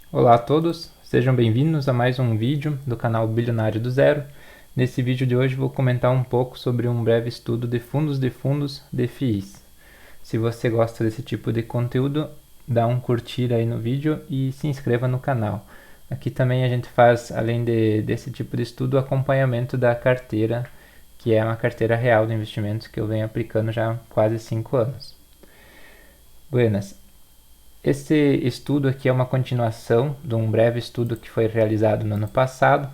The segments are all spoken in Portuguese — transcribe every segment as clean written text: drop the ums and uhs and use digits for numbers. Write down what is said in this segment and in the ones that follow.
Olá a todos, sejam bem-vindos a mais um vídeo do canal Bilionário do Zero. Nesse vídeo de hoje vou comentar um pouco sobre um breve estudo de fundos de FIIs. Se você gosta desse tipo de conteúdo, dá um curtir aí no vídeo e se inscreva no canal. Aqui também a gente faz, além desse tipo de estudo, acompanhamento da carteira, que é uma carteira real de investimentos que eu venho aplicando já há quase 5 anos. Buenas. Esse estudo aqui é uma continuação de um breve estudo que foi realizado no ano passado.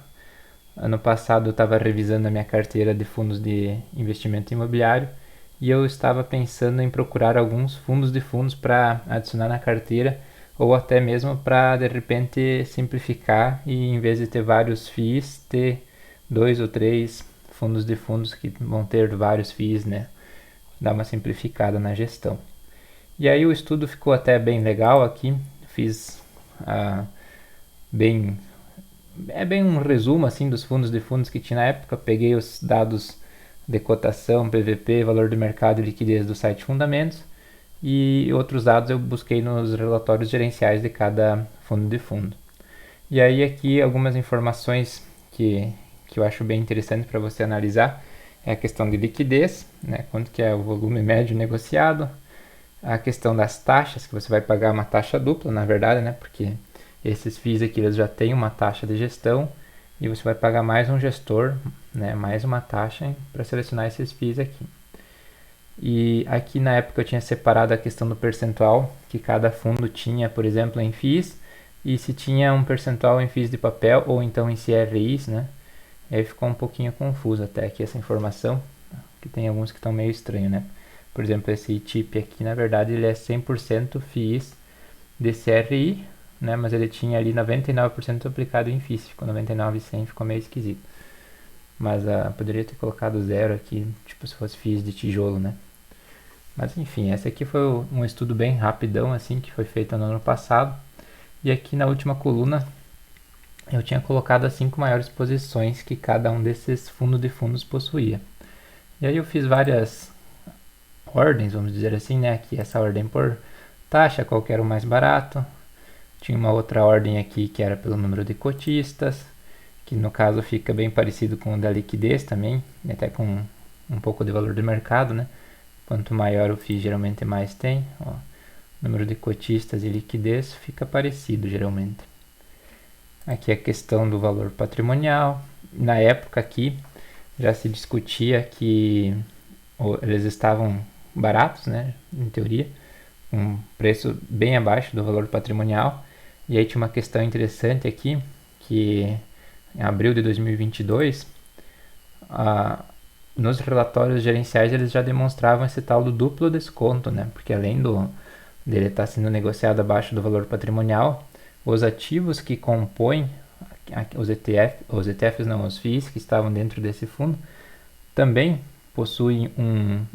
Ano passado eu estava revisando a minha carteira de fundos de investimento imobiliário e eu estava pensando em procurar alguns fundos de fundos para adicionar na carteira ou até mesmo para de repente simplificar e em vez de ter vários FIIs, ter 2 ou 3 fundos de fundos que vão ter vários FIIs, né? Dar uma simplificada na gestão. E aí o estudo ficou até bem legal aqui, fiz bem bem um resumo assim dos fundos de fundos que tinha na época, peguei os dados de cotação, PVP, valor de mercado e liquidez do site Fundamentos e outros dados eu busquei nos relatórios gerenciais de cada fundo de fundo. E aí aqui algumas informações que eu acho bem interessante para você analisar é a questão de liquidez, né, quanto que é o volume médio negociado, a questão das taxas, que você vai pagar uma taxa dupla, na verdade, né? Porque esses FIIs aqui eles já têm uma taxa de gestão e você vai pagar mais um gestor, né? Mais uma taxa para selecionar esses FIIs aqui. E aqui na época eu tinha separado a questão do percentual que cada fundo tinha, por exemplo, em FIIs e se tinha um percentual em FIIs de papel ou então em CRIs, né? E aí ficou um pouquinho confuso até aqui essa informação, que tem alguns que estão meio estranhos, né? Por exemplo, esse TIP aqui, na verdade, ele é 100% FIIs de CRI, né? Mas ele tinha ali 99% aplicado em FIIs, ficou 99,100, ficou meio esquisito. Mas poderia ter colocado zero aqui, tipo se fosse FIIs de tijolo, né? Mas enfim, esse aqui foi um estudo bem rapidão, assim, que foi feito no ano passado. E aqui na última coluna eu tinha colocado as 5 maiores posições que cada um desses fundos de fundos possuía. E aí eu fiz várias ordens, vamos dizer assim, né? Aqui essa ordem por taxa, qual que era o mais barato. Tinha uma outra ordem aqui que era pelo número de cotistas, que no caso fica bem parecido com o da liquidez também, até com um pouco de valor de mercado, né? Quanto maior o FII, geralmente mais tem. Ó, número de cotistas e liquidez fica parecido geralmente. Aqui a questão do valor patrimonial. Na época aqui já se discutia que eles estavam baratos, né, em teoria, um preço bem abaixo do valor patrimonial. E aí tinha uma questão interessante aqui, que em abril de 2022, nos relatórios gerenciais eles já demonstravam esse tal do duplo desconto, né? Porque além dele estar sendo negociado abaixo do valor patrimonial, os ativos que compõem os ETFs não, os FIIs que estavam dentro desse fundo, também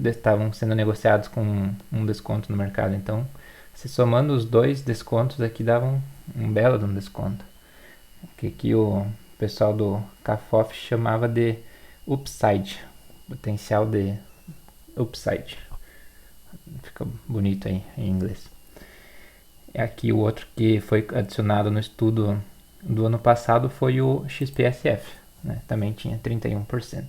estavam sendo negociados com um desconto no mercado. Então, se somando os dois descontos aqui davam um belo de um desconto. Que o pessoal do CAFOF chamava de upside, potencial de upside. Fica bonito aí em inglês. Aqui o outro que foi adicionado no estudo do ano passado foi o XPSF, né? Também tinha 31%.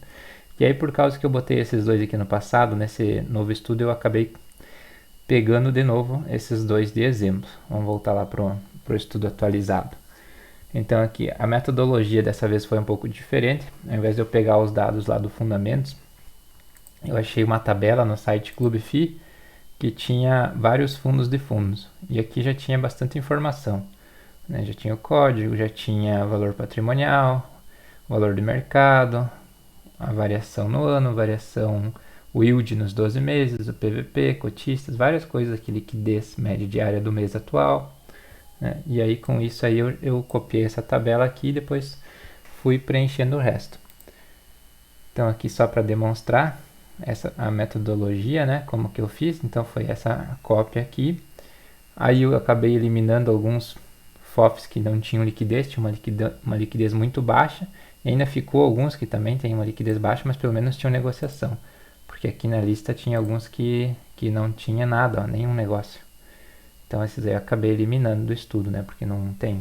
E aí por causa que eu botei esses dois aqui no passado, nesse novo estudo eu acabei pegando de novo esses dois de exemplo. Vamos voltar lá pro estudo atualizado. Então aqui a metodologia dessa vez foi um pouco diferente. Ao invés de eu pegar os dados lá do Fundamentos, eu achei uma tabela no site Clube FI que tinha vários fundos de fundos. E aqui já tinha bastante informação, né? Já tinha o código, já tinha valor patrimonial, valor de mercado, a variação no ano, variação, o yield nos 12 meses, o PVP, cotistas, várias coisas aqui, liquidez média diária do mês atual, né? E aí com isso aí eu copiei essa tabela aqui e depois fui preenchendo o resto. Então aqui só para demonstrar a metodologia, né, como que eu fiz, então foi essa cópia aqui. Aí eu acabei eliminando alguns FOFs que não tinham liquidez, tinha uma liquidez muito baixa, e ainda ficou alguns que também têm uma liquidez baixa, mas pelo menos tinham negociação, porque aqui na lista tinha alguns que não tinha nada, ó, nenhum negócio. Então esses aí eu acabei eliminando do estudo, né? Porque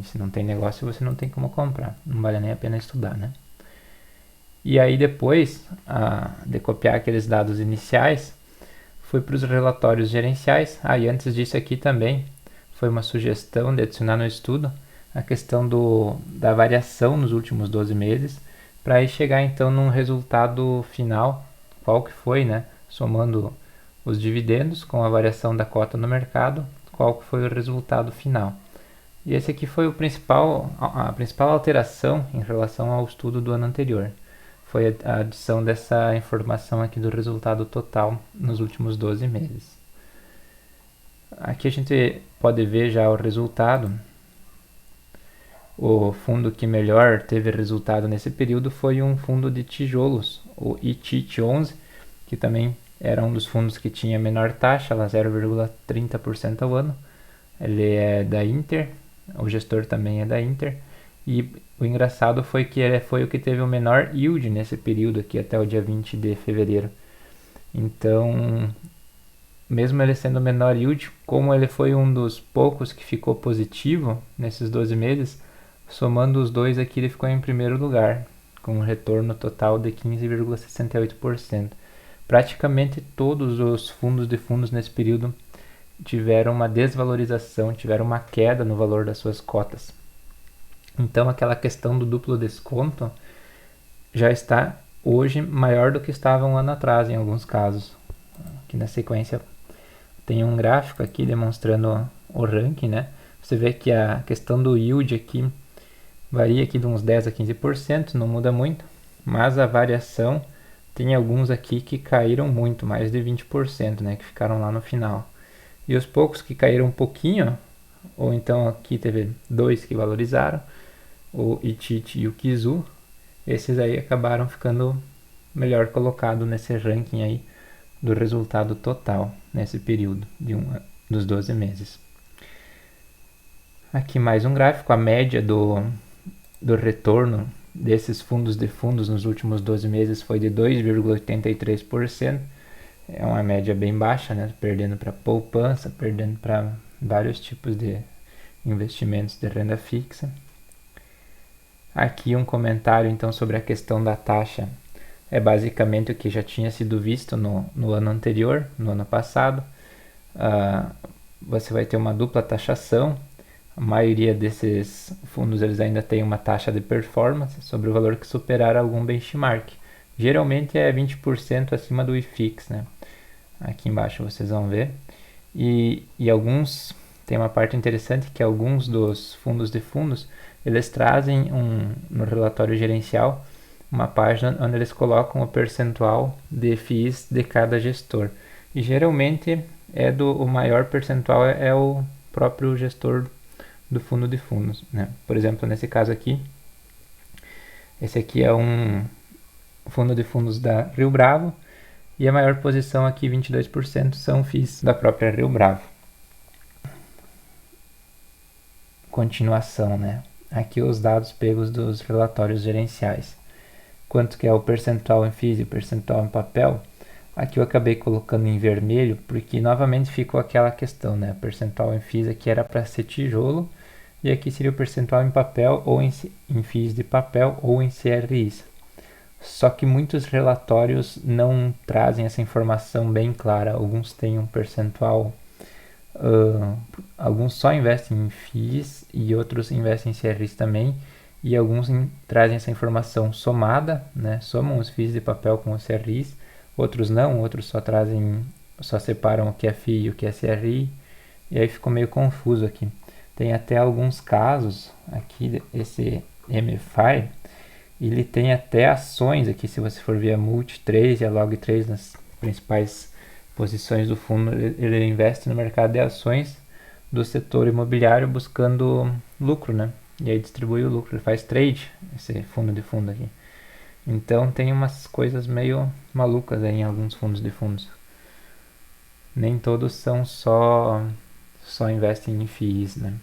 se não tem negócio, você não tem como comprar. Não vale nem a pena estudar, né? E aí depois de copiar aqueles dados iniciais, fui para os relatórios gerenciais. E antes disso aqui também foi uma sugestão de adicionar no estudo a questão da variação nos últimos 12 meses, para aí chegar então num resultado final, qual que foi, né? Somando os dividendos com a variação da cota no mercado, qual que foi o resultado final. E esse aqui foi a principal alteração em relação ao estudo do ano anterior. Foi a adição dessa informação aqui do resultado total nos últimos 12 meses. Aqui a gente pode ver já o resultado. O fundo que melhor teve resultado nesse período foi um fundo de tijolos, o ITIT11, que também era um dos fundos que tinha menor taxa, 0,30% ao ano. Ele é da Inter, o gestor também é da Inter. E o engraçado foi que ele foi o que teve o menor yield nesse período aqui, até o dia 20 de fevereiro. Então, mesmo ele sendo o menor yield, como ele foi um dos poucos que ficou positivo nesses 12 meses, somando os dois aqui ele ficou em primeiro lugar, com um retorno total de 15,68%. Praticamente todos os fundos de fundos nesse período tiveram uma desvalorização, tiveram uma queda no valor das suas cotas. Então aquela questão do duplo desconto já está hoje maior do que estava um ano atrás em alguns casos. Aqui na sequência tem um gráfico aqui demonstrando o ranking, né? Você vê que a questão do yield aqui varia aqui de uns 10 a 15%, não muda muito, mas a variação tem alguns aqui que caíram muito, mais de 20%, né, que ficaram lá no final. E os poucos que caíram um pouquinho, ou então aqui teve dois que valorizaram, o ITIT e o Kizu, esses aí acabaram ficando melhor colocados nesse ranking aí do resultado total nesse período dos 12 meses. Aqui mais um gráfico, a média do retorno desses fundos de fundos nos últimos 12 meses foi de 2,83%. É uma média bem baixa, né? Perdendo para poupança, perdendo para vários tipos de investimentos de renda fixa. Aqui um comentário então sobre a questão da taxa. É basicamente o que já tinha sido visto no ano anterior, no ano passado. Você vai ter uma dupla taxação. A maioria desses fundos eles ainda tem uma taxa de performance sobre o valor que superar algum benchmark. Geralmente é 20% acima do IFIX, né? Aqui embaixo vocês vão ver. E alguns, tem uma parte interessante que alguns dos fundos de fundos, eles trazem no relatório gerencial uma página onde eles colocam o percentual de FIIs de cada gestor. E geralmente o maior percentual é o próprio gestor do fundo de fundos, né? Por exemplo, nesse caso aqui, esse aqui é um fundo de fundos da Rio Bravo e a maior posição aqui, 22%, são FIIs da própria Rio Bravo. Continuação, né? Aqui os dados pegos dos relatórios gerenciais. Quanto que é o percentual em FIIs e o percentual em papel? Aqui eu acabei colocando em vermelho porque novamente ficou aquela questão, né? O percentual em FIIs aqui era para ser tijolo e aqui seria o percentual em papel ou em FIIs de papel ou em CRIs. Só que muitos relatórios não trazem essa informação bem clara. Alguns têm um percentual, alguns só investem em FIIs e outros investem em CRIs também. E alguns trazem essa informação somada, né? Somam os FIIs de papel com os CRIs. Outros não, outros só separam o que é FII e o que é CRI. E aí ficou meio confuso aqui. Tem até alguns casos aqui, esse MFI, ele tem até ações aqui, se você for ver a Multi3 e a Log3 nas principais posições do fundo, ele investe no mercado de ações do setor imobiliário buscando lucro, né? E aí distribui o lucro, ele faz trade, esse fundo de fundo aqui. Então tem umas coisas meio malucas aí em alguns fundos de fundos. Nem todos são só investem em FIIs, né?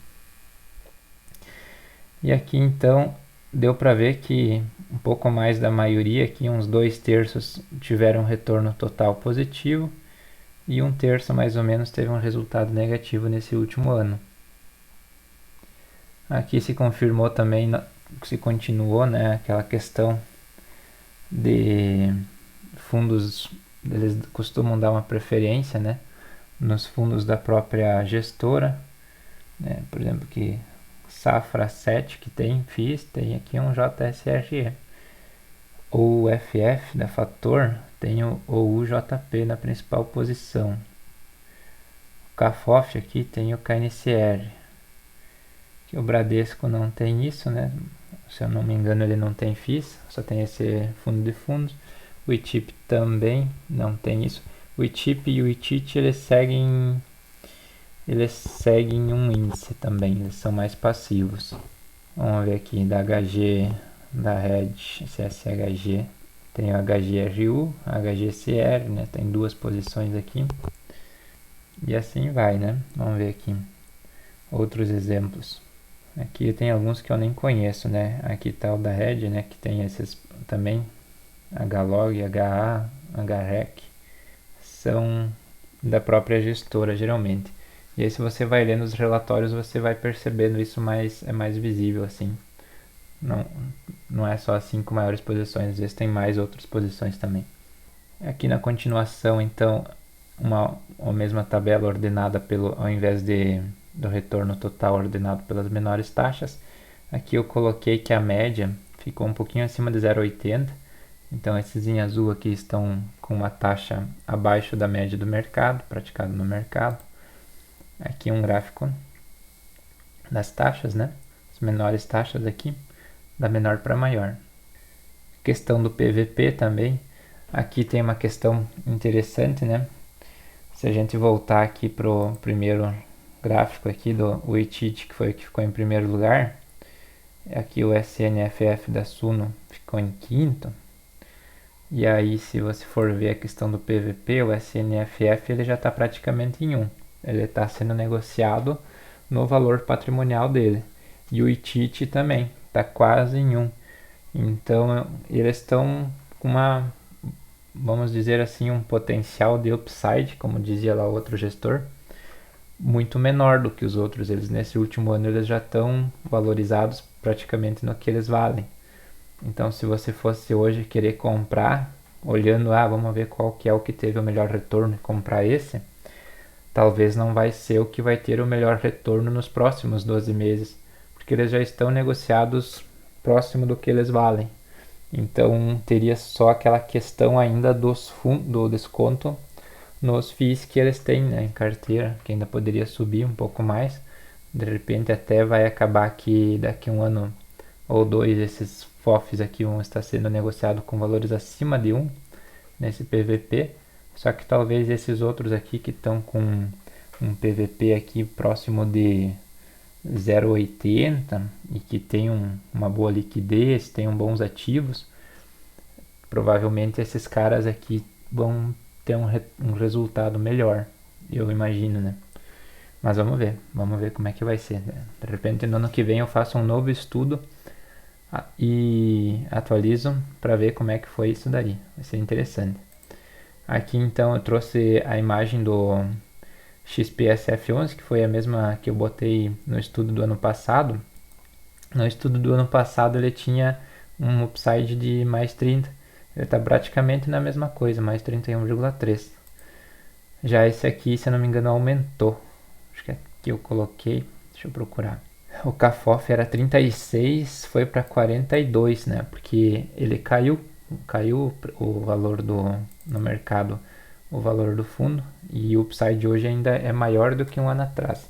E aqui então deu para ver que um pouco mais da maioria, aqui uns 2/3 tiveram retorno total positivo e 1/3 mais ou menos teve um resultado negativo nesse último ano. Aqui se confirmou também, se continuou, né, aquela questão de fundos, eles costumam dar uma preferência, né, nos fundos da própria gestora, né, por exemplo, que Safra 7 que tem FIIs, tem aqui um JSRE. O UFF da Fator tem o UJP na principal posição. O CAFOF aqui tem o KNCR. Que o Bradesco não tem isso, né? Se eu não me engano, ele não tem FIIs, só tem esse fundo de fundos. O ITIP também não tem isso. O ITIP e o ITIT eles seguem um índice também, eles são mais passivos. Vamos ver aqui da HG, da Red, CSHG, tem o HGRU, HGCR, né? Tem duas posições aqui. E assim vai, né? Vamos ver aqui outros exemplos. Aqui tem alguns que eu nem conheço, né? Aqui tá o da Red, né? Que tem esses também, HLog, HA, HREC, são da própria gestora geralmente. E aí se você vai lendo os relatórios, você vai percebendo isso é mais visível assim. Não é só as 5 maiores posições, às vezes tem mais outras posições também. Aqui na continuação, então, a mesma tabela ordenada ao invés do retorno total ordenado pelas menores taxas. Aqui eu coloquei que a média ficou um pouquinho acima de 0,80. Então esses em azul aqui estão com uma taxa abaixo da média do mercado, praticado no mercado. Aqui um gráfico das taxas, né? As menores taxas aqui, da menor para maior. Questão do PVP também. Aqui tem uma questão interessante, né? Se a gente voltar aqui para o primeiro gráfico aqui do ITIT, que foi o que ficou em primeiro lugar, aqui o SNFF da Suno ficou em quinto. E aí, se você for ver a questão do PVP, o SNFF ele já está praticamente em 1. Ele está sendo negociado no valor patrimonial dele. E o ITIT também está quase em 1. Então, eles estão com vamos dizer assim, um potencial de upside, como dizia lá o outro gestor, muito menor do que os outros. Eles nesse último ano eles já estão valorizados praticamente no que eles valem. Então, se você fosse hoje querer comprar, olhando, vamos ver qual que é o que teve o melhor retorno e comprar esse, talvez não vai ser o que vai ter o melhor retorno nos próximos 12 meses, porque eles já estão negociados próximo do que eles valem. Então, teria só aquela questão ainda do desconto nos FIIs que eles têm, né, em carteira, que ainda poderia subir um pouco mais. De repente até vai acabar que daqui um ano ou dois esses FOFs aqui vão estar sendo negociados com valores acima de 1 nesse PVP, só que talvez esses outros aqui que estão com um PVP aqui próximo de 0,80 e que tem uma boa liquidez, tem bons ativos, provavelmente esses caras aqui vão ter um resultado melhor, eu imagino, né? Mas vamos ver como é que vai ser. De repente no ano que vem eu faço um novo estudo e atualizo para ver como é que foi isso daí. Vai ser interessante. Aqui então eu trouxe a imagem do XPSF11, que foi a mesma que eu botei no estudo do ano passado. No estudo do ano passado ele tinha um upside de mais 30. Ele está praticamente na mesma coisa, mais 31,3. Já esse aqui, se eu não me engano, aumentou. Acho que aqui eu coloquei, deixa eu procurar. O CAFOF era 36, foi para 42, né? Porque ele caiu o valor no mercado, o valor do fundo, e o upside hoje ainda é maior do que um ano atrás.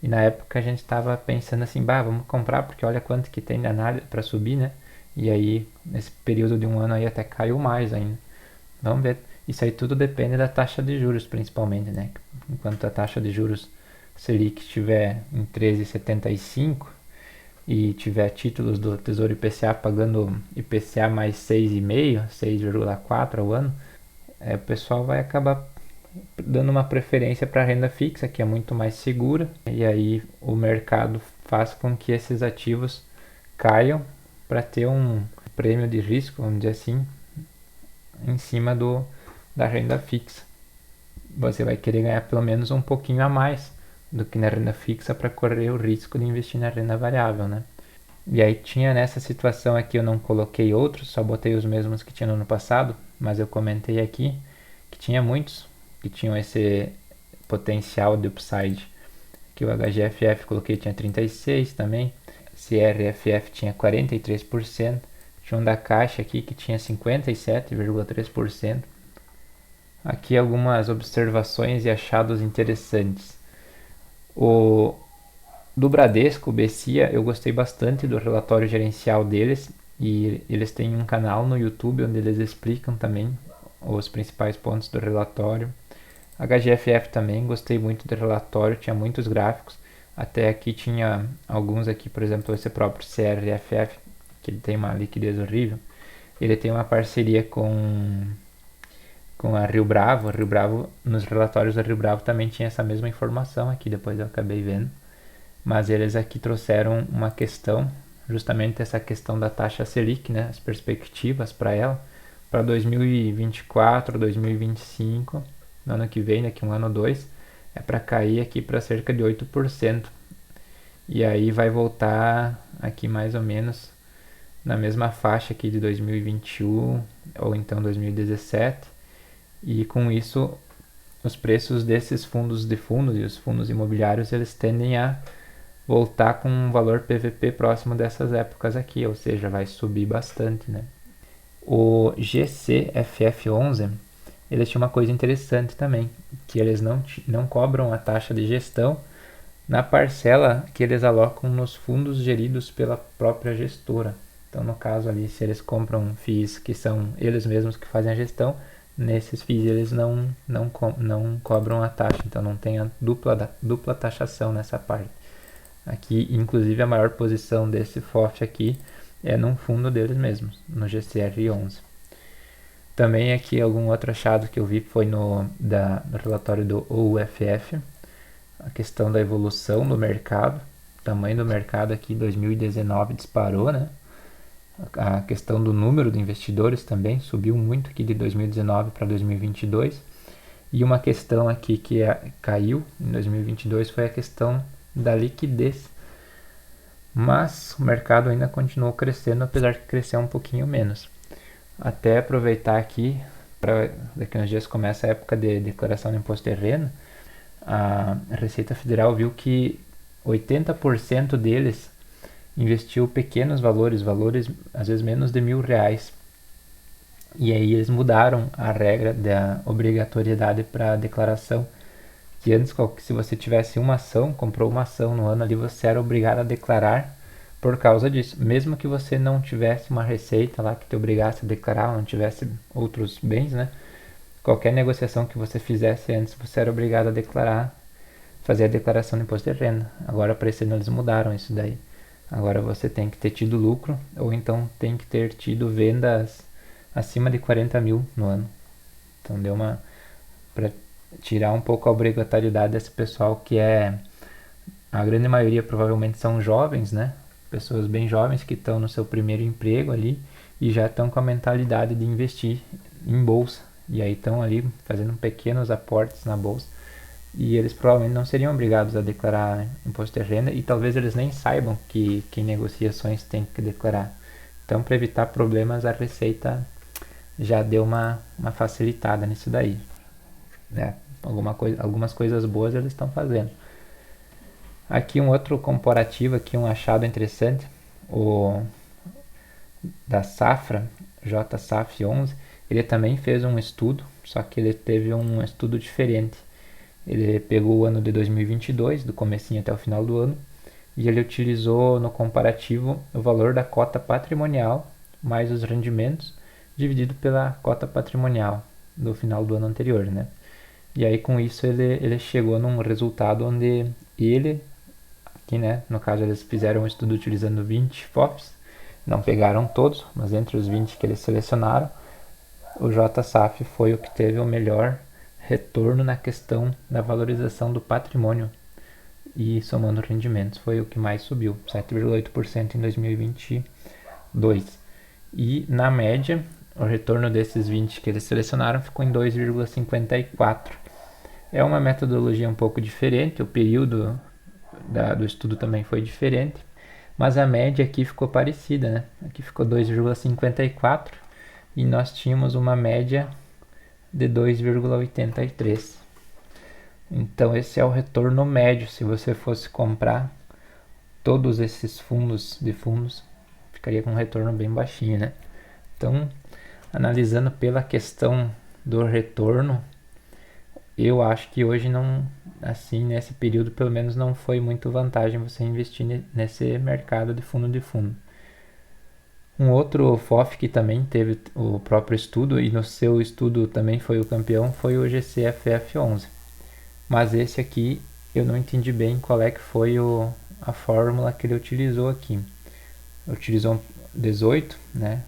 E na época a gente estava pensando assim, vamos comprar porque olha quanto que tem de análise para subir, né? E aí nesse período de um ano aí até caiu mais ainda. Vamos ver. Isso aí tudo depende da taxa de juros principalmente, né? Enquanto a taxa de juros Selic estiver em 13,75 e tiver títulos do Tesouro IPCA pagando IPCA mais 6,5, 6,4 ao ano, o pessoal vai acabar dando uma preferência para a renda fixa, que é muito mais segura, e aí o mercado faz com que esses ativos caiam para ter um prêmio de risco, vamos dizer assim, em cima da renda fixa. você vai querer ganhar pelo menos um pouquinho a mais do que na renda fixa para correr o risco de investir na renda variável, né? E aí tinha nessa situação aqui, eu não coloquei outros, só botei os mesmos que tinha no ano passado, mas eu comentei aqui que tinha muitos que tinham esse potencial de upside. Que o HGFF coloquei tinha 36 também, CRFF tinha 43%, tinha um da Caixa aqui que tinha 57,3%. Aqui algumas observações e achados interessantes. O do Bradesco, o Bessia, eu gostei bastante do relatório gerencial deles e eles têm um canal no YouTube onde eles explicam também os principais pontos do relatório. HGFF também, gostei muito do relatório, tinha muitos gráficos, até aqui tinha alguns aqui, por exemplo, esse próprio CRFF, que ele tem uma liquidez horrível, ele tem uma parceria com a Rio Bravo. A Rio Bravo, nos relatórios da Rio Bravo também tinha essa mesma informação aqui, depois eu acabei vendo. Mas eles aqui trouxeram uma questão, justamente essa questão da taxa Selic, né, as perspectivas para ela, para 2024, 2025, no ano que vem, daqui um ano ou dois, é para cair aqui para cerca de 8%. E aí vai voltar aqui mais ou menos na mesma faixa aqui de 2021 ou então 2017. E com isso, os preços desses fundos de fundos e os fundos imobiliários, eles tendem a voltar com um valor PVP próximo dessas épocas aqui, ou seja, vai subir bastante, né? O GCFF11, eles tinham uma coisa interessante também, que eles não cobram a taxa de gestão na parcela que eles alocam nos fundos geridos pela própria gestora. Então, no caso ali, se eles compram FIIs que são eles mesmos que fazem a gestão, nesses FIIs eles não cobram a taxa, então não tem a dupla taxação nessa parte. Aqui, inclusive, a maior posição desse FOF aqui é num fundo deles mesmos, no GCR11. Também aqui algum outro achado que eu vi foi no relatório do OUFF, a questão da evolução do mercado. O tamanho do mercado aqui em 2019 disparou, né? A questão do número de investidores também subiu muito aqui de 2019 para 2022. E uma questão aqui que caiu em 2022 foi a questão da liquidez. Mas o mercado ainda continuou crescendo, apesar de crescer um pouquinho menos. Até aproveitar aqui, daqui a uns dias começa a época de declaração de imposto de renda, a Receita Federal viu que 80% deles investiu pequenos valores às vezes menos de R$1.000. E aí eles mudaram a regra da obrigatoriedade para declaração, que antes, se você tivesse uma ação, comprou uma ação no ano ali, você era obrigado a declarar por causa disso. Mesmo que você não tivesse uma receita lá que te obrigasse a declarar, não tivesse outros bens, né? Qualquer negociação que você fizesse antes, você era obrigado a declarar, fazer a declaração do imposto de renda. Agora, para esse ano, eles mudaram isso daí. Agora você tem que ter tido lucro, ou então tem que ter tido vendas acima de 40 mil no ano. Então deu para tirar um pouco a obrigatoriedade desse pessoal que a grande maioria provavelmente são jovens, né? Pessoas bem jovens que estão no seu primeiro emprego ali e já estão com a mentalidade de investir em bolsa. E aí estão ali fazendo pequenos aportes na bolsa. E eles provavelmente não seriam obrigados a declarar imposto de renda e talvez eles nem saibam que em negociações tem que declarar. Então, para evitar problemas, a Receita já deu uma facilitada nisso daí. Né? Algumas coisas boas eles estão fazendo. Aqui um outro comparativo, aqui um achado interessante, o da Safra, JSAF11, ele também fez um estudo, só que ele teve um estudo diferente. Ele pegou o ano de 2022, do comecinho até o final do ano, e ele utilizou no comparativo o valor da cota patrimonial mais os rendimentos dividido pela cota patrimonial do final do ano anterior, né? E aí com isso ele chegou num resultado onde aqui, né, no caso eles fizeram um estudo utilizando 20 FOFs, não pegaram todos, mas entre os 20 que eles selecionaram, o JSAF foi o que teve o melhor retorno na questão da valorização do patrimônio e somando rendimentos, foi o que mais subiu, 7,8% em 2022. E na média, o retorno desses 20 que eles selecionaram ficou em 2,54%. É uma metodologia um pouco diferente, o período do estudo também foi diferente, mas a média aqui ficou parecida, né? Aqui ficou 2,54 e nós tínhamos uma média de 2,83. Então esse é o retorno médio. Se você fosse comprar todos esses fundos de fundos, ficaria com um retorno bem baixinho, né? Então, analisando pela questão do retorno, eu acho que hoje não, assim, nesse período pelo menos não foi muito vantagem você investir nesse mercado de fundo. Um outro FOF que também teve o próprio estudo e no seu estudo também foi o campeão foi o GCFF11. Mas esse aqui eu não entendi bem qual é que foi a fórmula que ele utilizou aqui. Utilizou 18, né?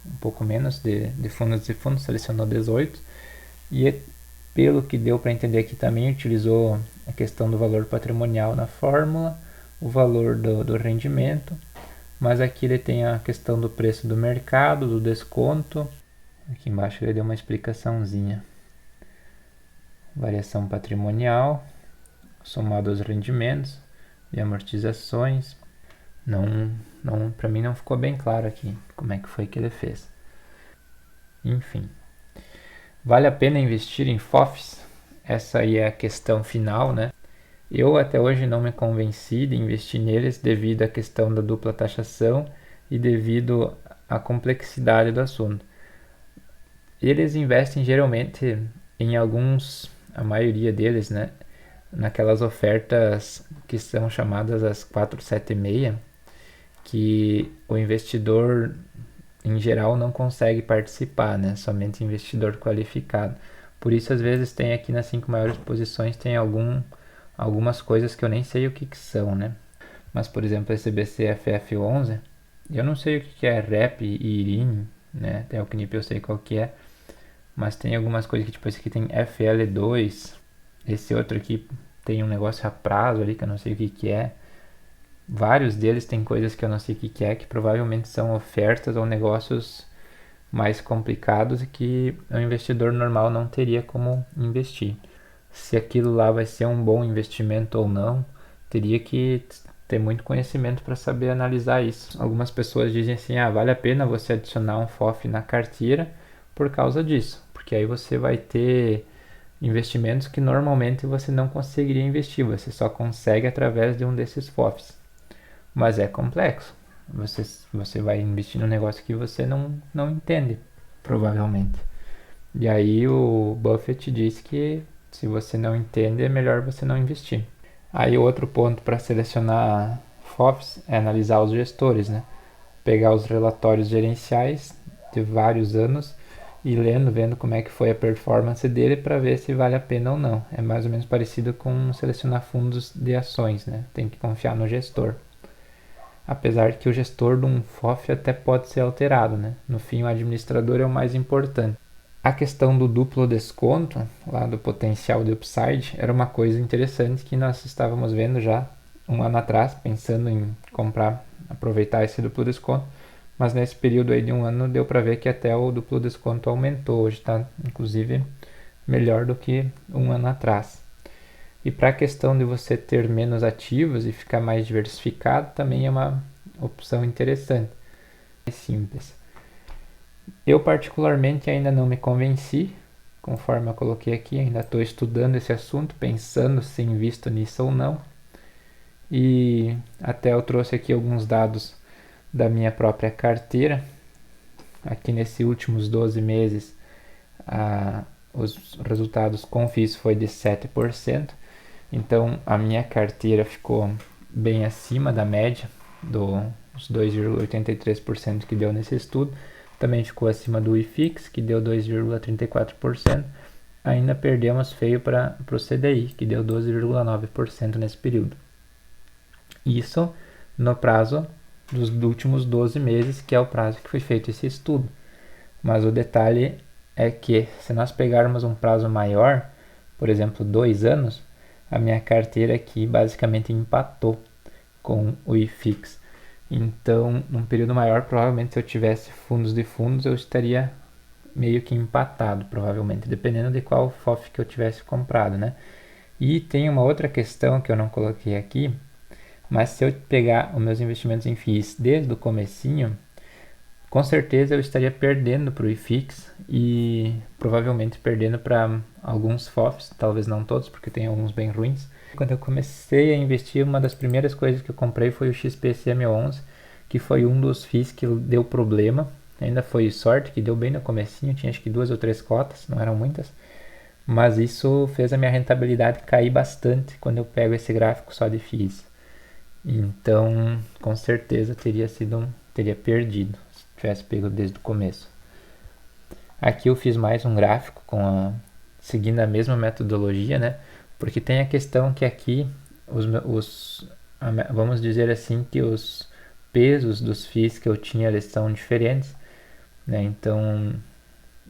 Um pouco menos de fundos, selecionou 18 e pelo que deu para entender aqui também utilizou a questão do valor patrimonial na fórmula, o valor do rendimento, mas aqui ele tem a questão do preço do mercado, do desconto. Aqui embaixo ele deu uma explicaçãozinha. Variação patrimonial, somado aos rendimentos e amortizações. Para mim não ficou bem claro aqui como é que foi que ele fez. Enfim, vale a pena investir em FOFs? Essa aí é a questão final, né? Eu até hoje não me convenci de investir neles devido à questão da dupla taxação e devido à complexidade do assunto. Eles investem geralmente em alguns, a maioria deles, né, naquelas ofertas que são chamadas as 476, que o investidor em geral não consegue participar, né, somente investidor qualificado. Por isso às vezes tem aqui nas 5 maiores posições tem algumas coisas que eu nem sei o que são, né? Mas por exemplo esse BCFF11, eu não sei o que é REP e IRIN, né? Até o CNIP eu sei qual que é, mas tem algumas coisas que tipo esse aqui tem FL2, esse outro aqui tem um negócio a prazo ali que eu não sei o que é. Vários deles tem coisas que eu não sei o que é, que provavelmente são ofertas ou negócios mais complicados e que o investidor normal não teria como investir. Se aquilo lá vai ser um bom investimento ou não, teria que ter muito conhecimento para saber analisar isso. Algumas pessoas dizem assim, vale a pena você adicionar um FOF na carteira por causa disso, porque aí você vai ter investimentos que normalmente você não conseguiria investir, você só consegue através de um desses FOFs. Mas é complexo. Você vai investir num negócio que você não entende, provavelmente. E aí o Buffett diz que se você não entende, é melhor você não investir. Aí outro ponto para selecionar FOFs é analisar os gestores, né? Pegar os relatórios gerenciais de vários anos e vendo como é que foi a performance dele para ver se vale a pena ou não. É mais ou menos parecido com selecionar fundos de ações, né? Tem que confiar no gestor. Apesar que o gestor de um FOF até pode ser alterado, né? No fim, o administrador é o mais importante. A questão do duplo desconto, lá do potencial de upside, era uma coisa interessante que nós estávamos vendo já um ano atrás, pensando em comprar, aproveitar esse duplo desconto, mas nesse período aí de um ano deu para ver que até o duplo desconto aumentou, hoje está inclusive melhor do que um ano atrás. E para a questão de você ter menos ativos e ficar mais diversificado, também é uma opção interessante. É simples. Eu particularmente ainda não me convenci, conforme eu coloquei aqui, ainda estou estudando esse assunto, pensando se invisto nisso ou não. E até eu trouxe aqui alguns dados da minha própria carteira. Aqui nesses últimos 12 meses, os resultados com FIIs foi de 7%. Então a minha carteira ficou bem acima da média dos 2,83% que deu nesse estudo. Também ficou acima do IFIX, que deu 2,34%. Ainda perdemos feio para o CDI, que deu 12,9% nesse período. Isso no prazo dos últimos 12 meses, que é o prazo que foi feito esse estudo. Mas o detalhe é que se nós pegarmos um prazo maior, por exemplo 2 anos, a minha carteira aqui basicamente empatou com o IFIX. Então, num período maior, provavelmente se eu tivesse fundos de fundos, eu estaria meio que empatado, provavelmente, dependendo de qual FOF que eu tivesse comprado, né? E tem uma outra questão que eu não coloquei aqui, mas se eu pegar os meus investimentos em FIIs desde o comecinho, com certeza eu estaria perdendo para o IFIX e provavelmente perdendo para alguns FOFs, talvez não todos, porque tem alguns bem ruins. Quando eu comecei a investir, uma das primeiras coisas que eu comprei foi o XPCM11, que foi um dos FIIs que deu problema. Ainda foi sorte que deu bem no comecinho, tinha acho que 2 ou 3 cotas, não eram muitas. Mas isso fez a minha rentabilidade cair bastante quando eu pego esse gráfico só de FIIs. Então, com certeza teria perdido se tivesse pego desde o começo. Aqui eu fiz mais um gráfico seguindo a mesma metodologia, né? Porque tem a questão que aqui vamos dizer assim que os pesos dos FIIs que eu tinha eles são diferentes, né? Então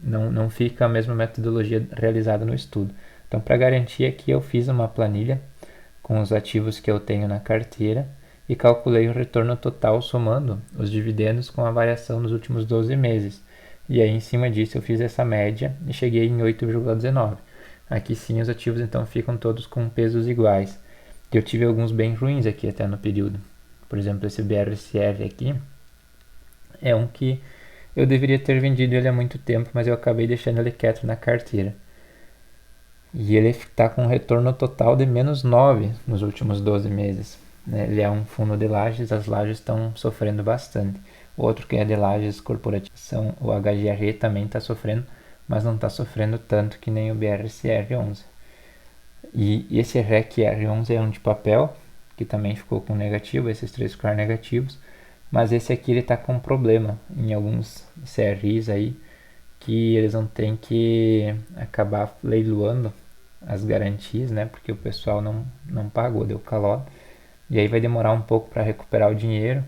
não fica a mesma metodologia realizada no estudo. Então, para garantir aqui, eu fiz uma planilha com os ativos que eu tenho na carteira e calculei o retorno total somando os dividendos com a variação nos últimos 12 meses. E aí, em cima disso, eu fiz essa média e cheguei em 8,19. Aqui sim, os ativos então ficam todos com pesos iguais. Eu tive alguns bem ruins aqui até no período. Por exemplo, esse BRCR aqui é um que eu deveria ter vendido ele há muito tempo, mas eu acabei deixando ele quieto na carteira. E ele está com um retorno total de menos 9 nos últimos 12 meses. Ele é um fundo de lajes, as lajes estão sofrendo bastante. O outro que é de lajes corporativas, o HGRE também está sofrendo, mas não está sofrendo tanto que nem o BRCR11. E esse REC-R11 é um de papel, que também ficou com negativo, esses três ficaram negativos. Mas esse aqui ele está com um problema em alguns CRIs aí, que eles vão ter que acabar leiloando as garantias, né? Porque o pessoal não pagou, deu calote. E aí vai demorar um pouco para recuperar o dinheiro.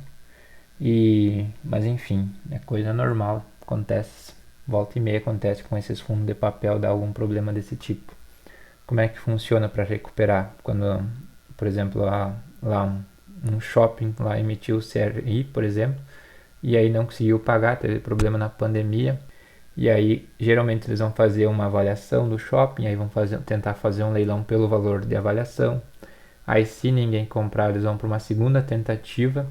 Mas enfim, é coisa normal, acontece, volta e meia acontece com esses fundos de papel, dá algum problema desse tipo. Como é que funciona para recuperar? Quando, por exemplo, lá um shopping lá emitiu o CRI, por exemplo, e aí não conseguiu pagar, teve problema na pandemia. E aí, geralmente, eles vão fazer uma avaliação do shopping, aí vão tentar fazer um leilão pelo valor de avaliação. Aí, se ninguém comprar, eles vão para uma segunda tentativa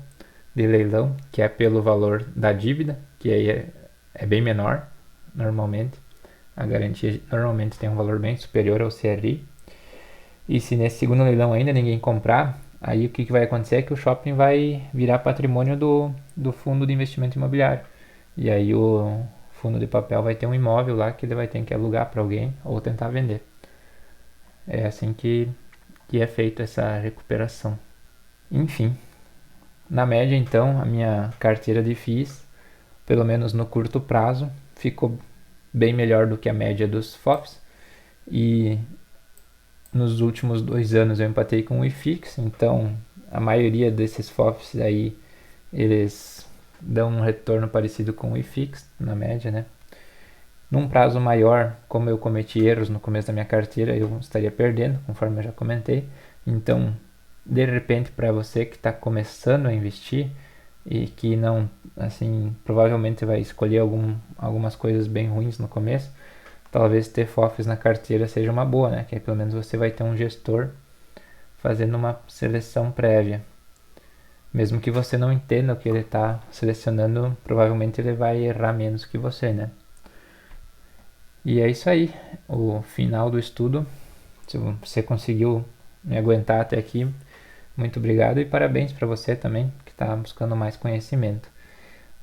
de leilão, que é pelo valor da dívida, que aí é bem menor, normalmente. A garantia normalmente tem um valor bem superior ao CRI. E se nesse segundo leilão ainda ninguém comprar, aí o que vai acontecer é que o shopping vai virar patrimônio do fundo de investimento imobiliário. E aí o fundo de papel vai ter um imóvel lá que ele vai ter que alugar para alguém ou tentar vender. É assim que é feita essa recuperação. Enfim, na média então, a minha carteira de FIIs, pelo menos no curto prazo, ficou bem melhor do que a média dos FOFs. E nos últimos 2 anos eu empatei com o IFIX, então a maioria desses FOFs aí, eles dão um retorno parecido com o IFIX, na média, né? Num prazo maior, como eu cometi erros no começo da minha carteira, eu estaria perdendo, conforme eu já comentei. Então, de repente, para você que está começando a investir e que não, assim, provavelmente vai escolher algumas coisas bem ruins no começo, talvez ter FOFs na carteira seja uma boa, né? Que aí pelo menos você vai ter um gestor fazendo uma seleção prévia. Mesmo que você não entenda o que ele está selecionando, provavelmente ele vai errar menos que você, né? E é isso aí, o final do estudo. Se você conseguiu me aguentar até aqui, muito obrigado e parabéns para você também, que está buscando mais conhecimento.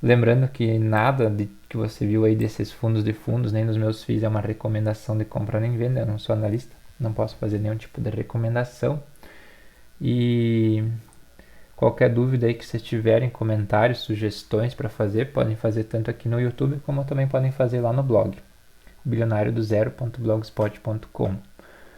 Lembrando que nada que você viu aí desses fundos de fundos, nem nos meus FIIs, é uma recomendação de compra nem venda. Eu não sou analista, não posso fazer nenhum tipo de recomendação. E qualquer dúvida aí que vocês tiverem, comentários, sugestões para fazer, podem fazer tanto aqui no YouTube como também podem fazer lá no blog bilionariodozero.blogspot.com.